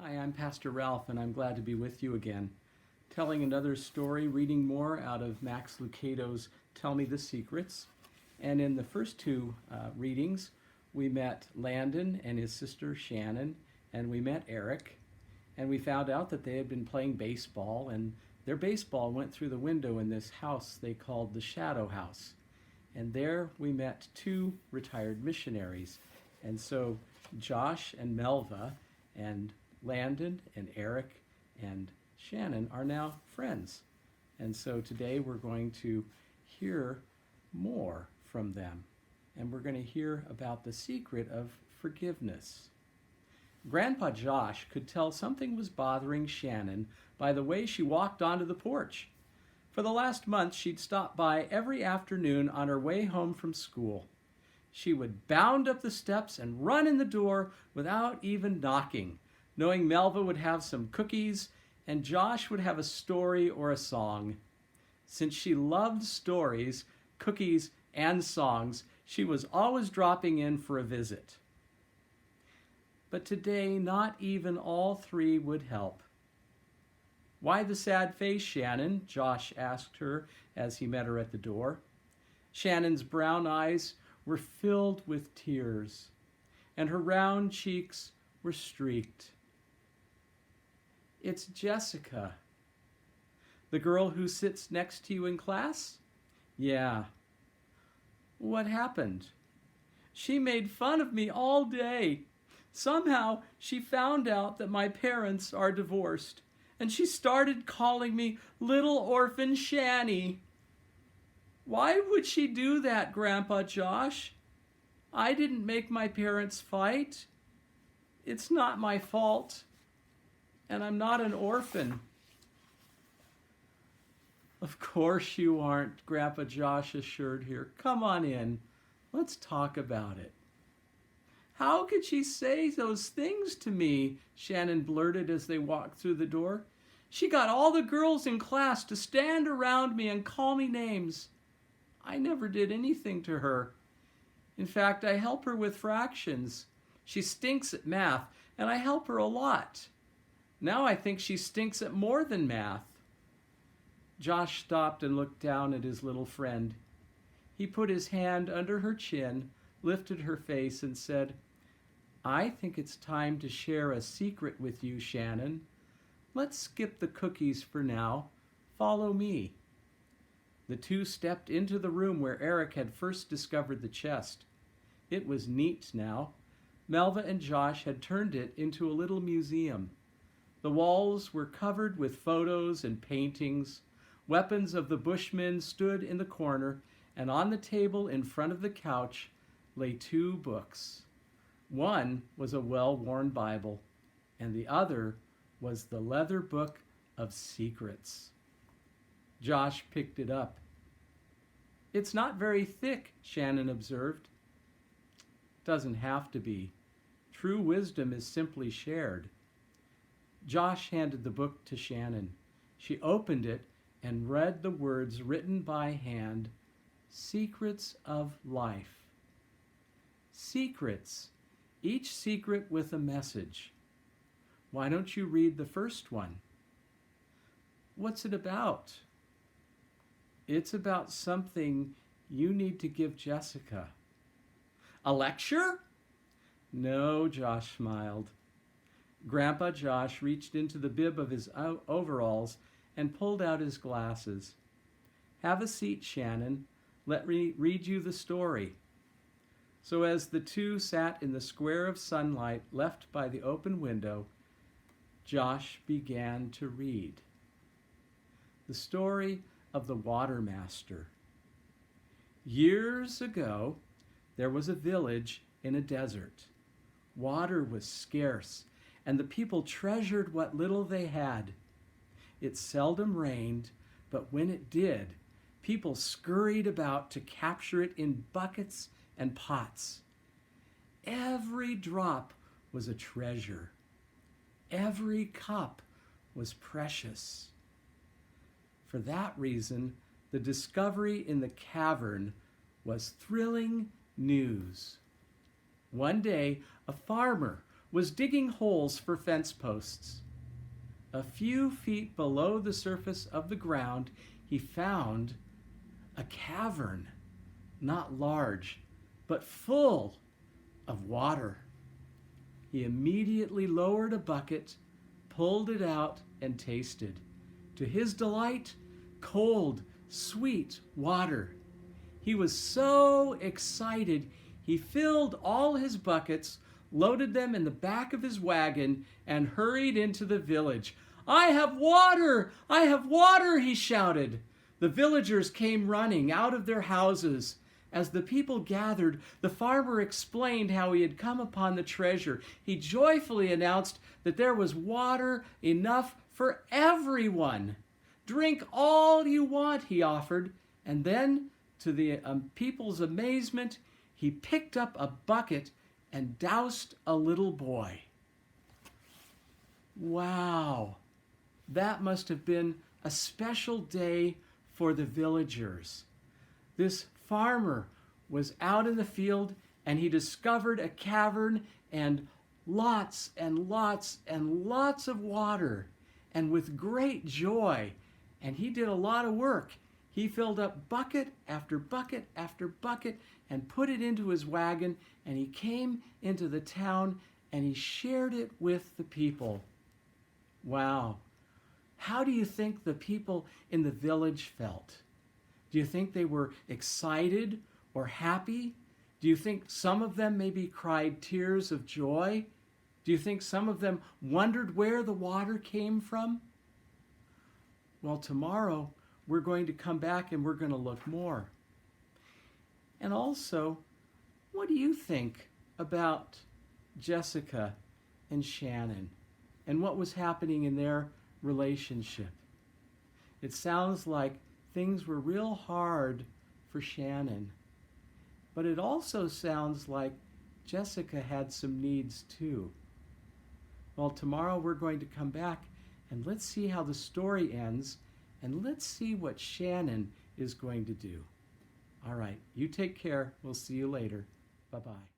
Hi, I'm Pastor Ralph, and I'm glad to be with you again, telling another story, reading more out of Max Lucado's Tell Me the Secrets. And in the first two readings, we met Landon and his sister Shannon, and we met Eric, and we found out that they had been playing baseball, and their baseball went through the window in this house they called the Shadow House. And there we met two retired missionaries. And so Josh and Melva and Landon and Eric and Shannon are now friends. And so today we're going to hear more from them. And we're going to hear about the secret of forgiveness. Grandpa Josh could tell something was bothering Shannon by the way she walked onto the porch. For the last month, she'd stop by every afternoon on her way home from school. She would bound up the steps and run in the door without even knocking, knowing Melva would have some cookies and Josh would have a story or a song. Since she loved stories, cookies, and songs, she was always dropping in for a visit. But today, not even all three would help. "Why the sad face, Shannon?" Josh asked her as he met her at the door. Shannon's brown eyes were filled with tears, and her round cheeks were streaked. "It's Jessica." "The girl who sits next to you in class?" "Yeah." "What happened?" "She made fun of me all day. Somehow she found out that my parents are divorced, and she started calling me Little Orphan Shanny." "Why would she do that, Grandpa Josh? I didn't make my parents fight. It's not my fault, and I'm not an orphan." "Of course you aren't," Grandpa Josh assured her. "Come on in. Let's talk about it." "How could she say those things to me?" Shannon blurted as they walked through the door. "She got all the girls in class to stand around me and call me names. I never did anything to her. In fact, I help her with fractions. She stinks at math, and I help her a lot. Now I think she stinks at more than math." Josh stopped and looked down at his little friend. He put his hand under her chin, lifted her face, and said, "I think it's time to share a secret with you, Shannon. Let's skip the cookies for now. Follow me." The two stepped into the room where Eric had first discovered the chest. It was neat now. Melva and Josh had turned it into a little museum. The walls were covered with photos and paintings. Weapons of the Bushmen stood in the corner, and on the table in front of the couch lay two books. One was a well-worn Bible, and the other was the leather book of secrets. Josh picked it up. "It's not very thick," Shannon observed. "Doesn't have to be. True wisdom is simply shared." Josh handed the book to Shannon. She opened it and read the words written by hand, "Secrets of Life." Secrets, each secret with a message. "Why don't you read the first one?" "What's it about?" "It's about something you need to give Jessica." "A lecture?" "No," Josh smiled. Grandpa Josh reached into the bib of his overalls and pulled out his glasses. "Have a seat, Shannon. Let me read you the story." So as the two sat in the square of sunlight left by the open window, Josh began to read. The story of the Water Master. Years ago, there was a village in a desert. Water was scarce, and the people treasured what little they had. It seldom rained, but when it did, people scurried about to capture it in buckets and pots. Every drop was a treasure. Every cup was precious. For that reason, the discovery in the cavern was thrilling news. One day, a farmer was digging holes for fence posts. A few feet below the surface of the ground, he found a cavern, not large, but full of water. He immediately lowered a bucket, pulled it out, and tasted. To his delight, cold, sweet water. He was so excited, he filled all his buckets, loaded them in the back of his wagon, and hurried into the village. "I have water! I have water!" he shouted. The villagers came running out of their houses. As the people gathered, the farmer explained how he had come upon the treasure. He joyfully announced that there was water enough for everyone. "Drink all you want," he offered, and then, to the people's amazement, he picked up a bucket and doused a little boy. Wow, that must have been a special day for the villagers. This farmer was out in the field and he discovered a cavern and lots and lots and lots of water, and with great joy. And he did a lot of work. He filled up bucket after bucket after bucket and put it into his wagon, and he came into the town and he shared it with the people. Wow. How do you think the people in the village felt? Do you think they were excited or happy? Do you think some of them maybe cried tears of joy? Do you think some of them wondered where the water came from? Well, tomorrow we're going to come back and we're going to look more. And also, what do you think about Jessica and Shannon and what was happening in their relationship? It sounds like things were real hard for Shannon, but it also sounds like Jessica had some needs too. Well, tomorrow we're going to come back and let's see how the story ends, and let's see what Shannon is going to do. All right, you take care. We'll see you later. Bye-bye.